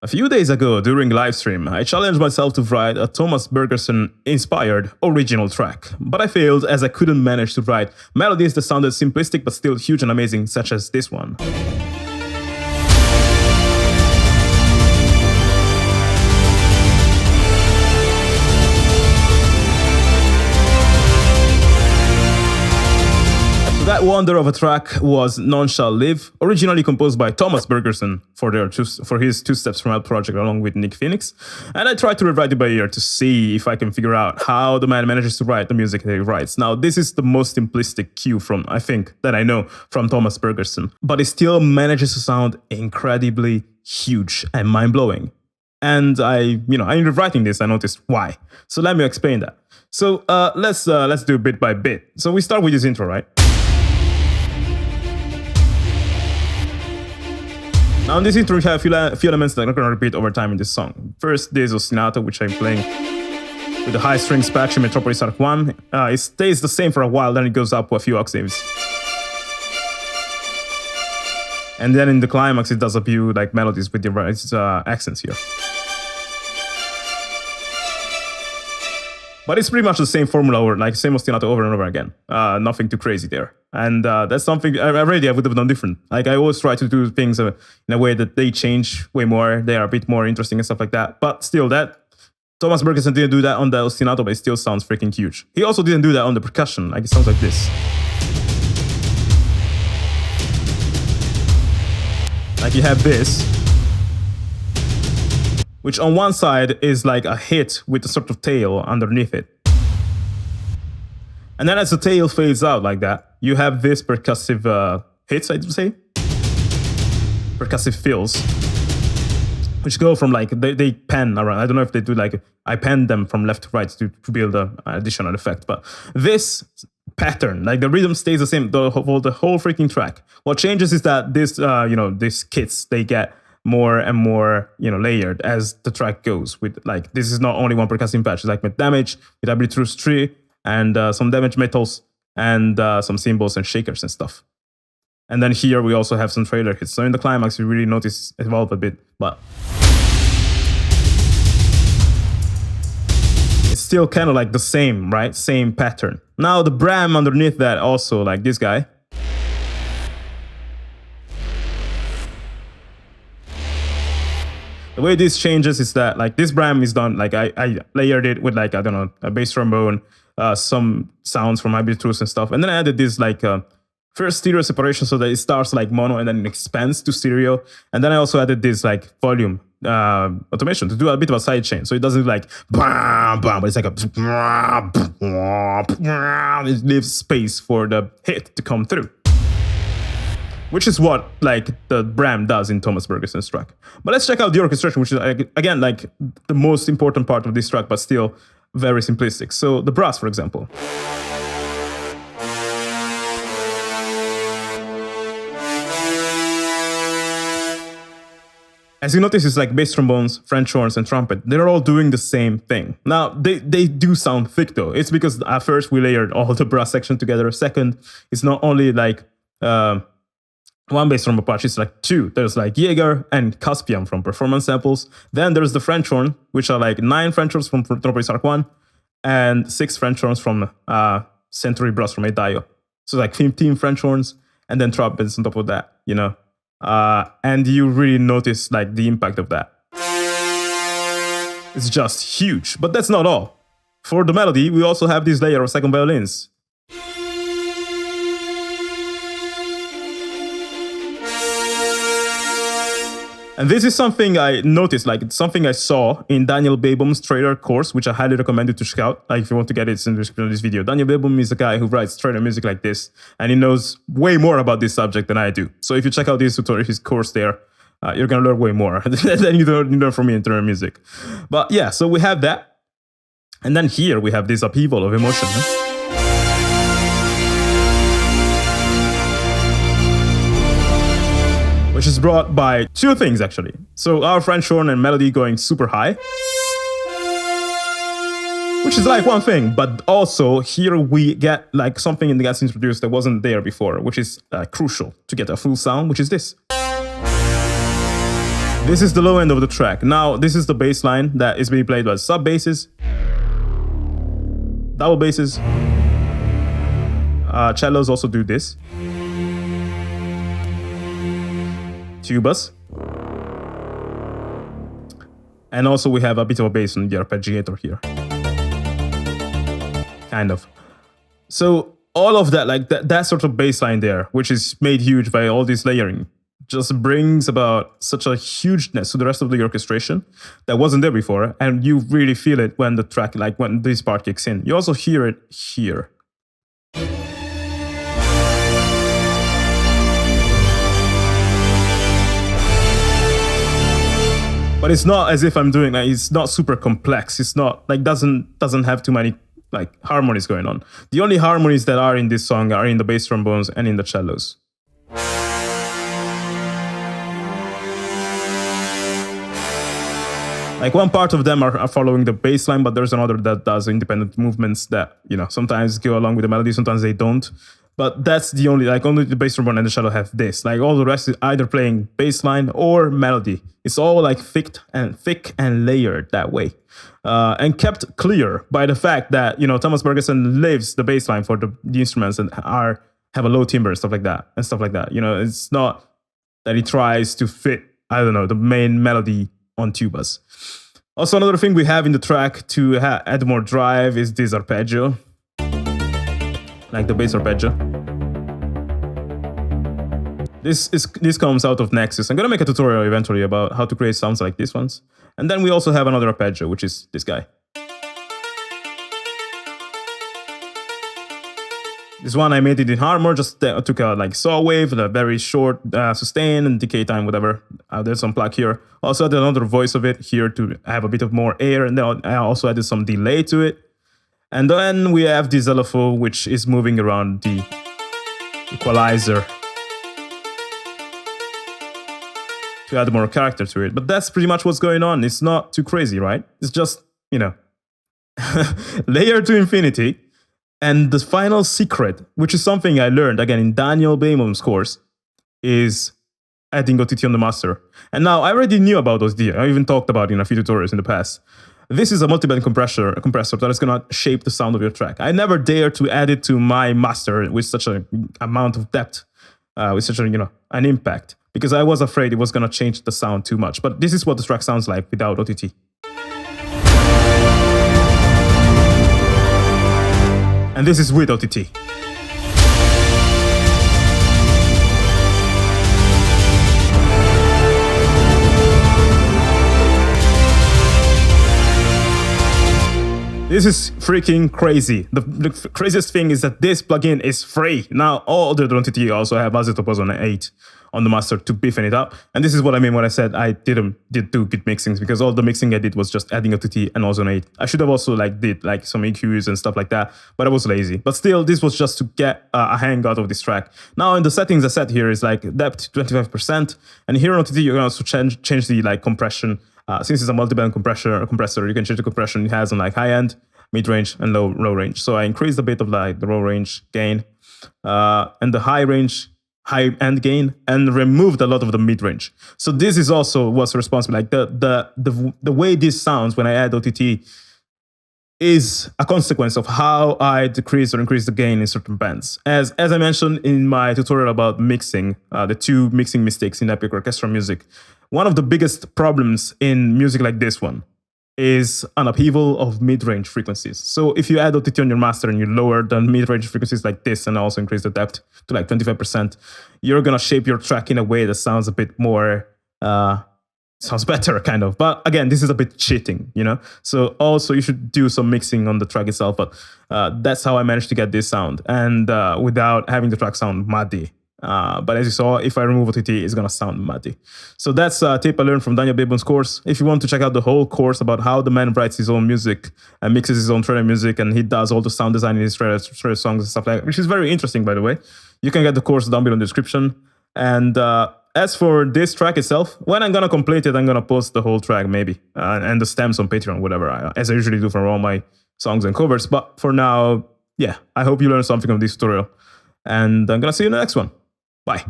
A few days ago, during livestream, I challenged myself to write a Thomas Bergersen-inspired original track, but I failed as I couldn't manage to write melodies that sounded simplistic but still huge and amazing, such as this one. That wonder of a track was None Shall Live, originally composed by Thomas Bergersen for his Two Steps From Hell project along with Nick Phoenix, and I tried to rewrite it by ear to see if I can figure out how the man manages to write the music that he writes. Now, this is the most simplistic cue that I know from Thomas Bergersen, but it still manages to sound incredibly huge and mind-blowing. And in writing this, I noticed why. So let me explain that. So let's do bit by bit. So we start with this intro, right? Now in this intro, we have a few elements that I'm not going to repeat over time in this song. First, there's Ostinato, which I'm playing with the high strings patch in Metropolis Arc 1. It stays the same for a while, then it goes up a few octaves. And then in the climax, it does a few melodies with the accents here. But it's pretty much the same formula, same ostinato over and over again. Nothing too crazy there. And that's something I would have done different. I always try to do things in a way that they change way more. They are a bit more interesting and stuff like that. But still, Thomas Bergersen didn't do that on the ostinato, but it still sounds freaking huge. He also didn't do that on the percussion. It sounds like this. You have this, which on one side is like a hit with a sort of tail underneath it. And then as the tail fades out like that, you have this percussive hits, I'd say. Percussive fills, which go from they pan around. I don't know if they do I pan them from left to right to build an additional effect. But this pattern, the rhythm stays the same the whole freaking track. What changes is that these kits, they get more and more layered as the track goes. With this is not only one percussive patch. It's with damage, with arbitrus tree, and some damage metals, and some cymbals and shakers and stuff. And then here we also have some trailer hits. So in the climax, you really notice it evolve a bit, but it's still kind of the same, right? Same pattern. Now the bram underneath that also, this guy. The way this changes is that this bram is done, I layered it with I don't know, a bass trombone, some sounds from arbitrus and stuff. And then I added this first stereo separation so that it starts mono and then it expands to stereo. And then I also added this volume automation to do a bit of a side chain. So it doesn't bam, bam, but it's it leaves space for the hit to come through. Which is what the bram does in Thomas Bergersen's track. But let's check out the orchestration, which is again the most important part of this track, but still very simplistic. So the brass, for example. As you notice, it's bass trombones, French horns, and trumpet. They're all doing the same thing. Now, they do sound thick though. It's because at first we layered all the brass section together. Second, it's not only one bass trombone patch, it's two. There's Jaeger and Caspian from Performance Samples. Then there's the French horn, which are 9 French horns from Metropolis Arc 1 and 6 French horns from Century Brass from Edayo. So 15 French horns and then trumpets on top of that, and you really notice the impact of that. It's just huge, but that's not all. For the melody, we also have this layer of second violins. And this is something I noticed, something I saw in Daniel Babum's trailer course, which I highly recommend you to check out. If you want to get it, it's in the description of this video. Daniel Babum is a guy who writes trailer music like this, and he knows way more about this subject than I do. So if you check out his tutorial, his course there, you're gonna learn way more than you learn from me in trailer music. But yeah, so we have that. And then here we have this upheaval of emotion. Which is brought by two things, actually. So our French horn and melody going super high, which is one thing, but also here we get something that gets introduced that wasn't there before, which is crucial to get a full sound, which is this. This is the low end of the track. Now, this is the bass line that is being played by sub basses, double basses. Cellos also do this. Tubas. And also we have a bit of a bass on the arpeggiator here. Kind of. So all of that, like that sort of bass line there, which is made huge by all this layering, just brings about such a hugeness to the rest of the orchestration that wasn't there before. And you really feel it when the track, like when this part kicks in. You also hear it here. But it's not as if I'm doing like, it's not super complex. It's not like doesn't have too many like harmonies going on. The only harmonies that are in this song are in the bass trombones and in the cellos. Like one part of them are following the bass line, but there's another that does independent movements that, you know, sometimes go along with the melody, sometimes they don't. But that's the only, like only the bass trombone and the cello have this. Like all the rest is either playing bass line or melody. It's all like thick and layered that way. And kept clear by the fact that, you know, Thomas Bergersen leaves the bass line for the instruments and have a low timbre and stuff like that. You know, it's not that he tries to fit, I don't know, the main melody on tubas. Also, another thing we have in the track to add more drive is this arpeggio. Like the bass arpeggio. This comes out of Nexus. I'm gonna make a tutorial eventually about how to create sounds like these ones. And then we also have another arpeggio, which is this guy. This one I made it in Harmor, just took a like saw wave, a very short sustain and decay time, whatever. There's some pluck here. Also added another voice of it here to have a bit of more air, and then I also added some delay to it. And then we have this LFO, which is moving around the equalizer to add more character to it. But that's pretty much what's going on. It's not too crazy, right? It's just, you know, layer to infinity. And the final secret, which is something I learned, again, in Daniel Baymom's course, is adding OTT on the master. And now, I already knew about OTT. I even talked about it in a few tutorials in the past. This is a multiband compressor that is going to shape the sound of your track. I never dare to add it to my master with such an amount of depth, with such a, you know, an impact, because I was afraid it was going to change the sound too much. But this is what the track sounds like without OTT. And this is with OTT. This is freaking crazy. The craziest thing is that this plugin is free. Now, all the OTT also have Azotopos on 8 on the master to beefing it up. And this is what I mean when I said I did do good mixings, because all the mixing I did was just adding OTT and Ozone 8. I should have also did some EQs and stuff like that, but I was lazy. But still, this was just to get a hang out of this track. Now in the settings I set here is like depth 25%. And here on OTT, you can also change the compression. Since it's a multi-band compressor, you can change the compression it has on high end, mid range, and low range. So I increased a bit of the low range gain and the high end gain, and removed a lot of the mid range. So this is also what's responsible. The way this sounds when I add OTT is a consequence of how I decrease or increase the gain in certain bands. As I mentioned in my tutorial about mixing, the 2 mixing mistakes in epic orchestral music, one of the biggest problems in music like this one is an upheaval of mid-range frequencies. So if you add OTT on your master and you lower the mid-range frequencies like this and also increase the depth to 25%, you're gonna shape your track in a way that sounds a bit more, sounds better kind of. But again, this is a bit cheating, you know? So also you should do some mixing on the track itself, but that's how I managed to get this sound, and without having the track sound muddy. But as you saw, if I remove OTT, it's gonna sound muddy. So that's a tip I learned from Daniel Babon's course. If you want to check out the whole course about how the man writes his own music and mixes his own trailer music, and he does all the sound design in his trailer songs and stuff like that, which is very interesting, by the way, you can get the course down below in the description. And as for this track itself, when I'm gonna complete it, I'm gonna post the whole track maybe, and the stems on Patreon, whatever, as I usually do for all my songs and covers. But for now, yeah, I hope you learned something from this tutorial, and I'm gonna see you in the next one. Bye.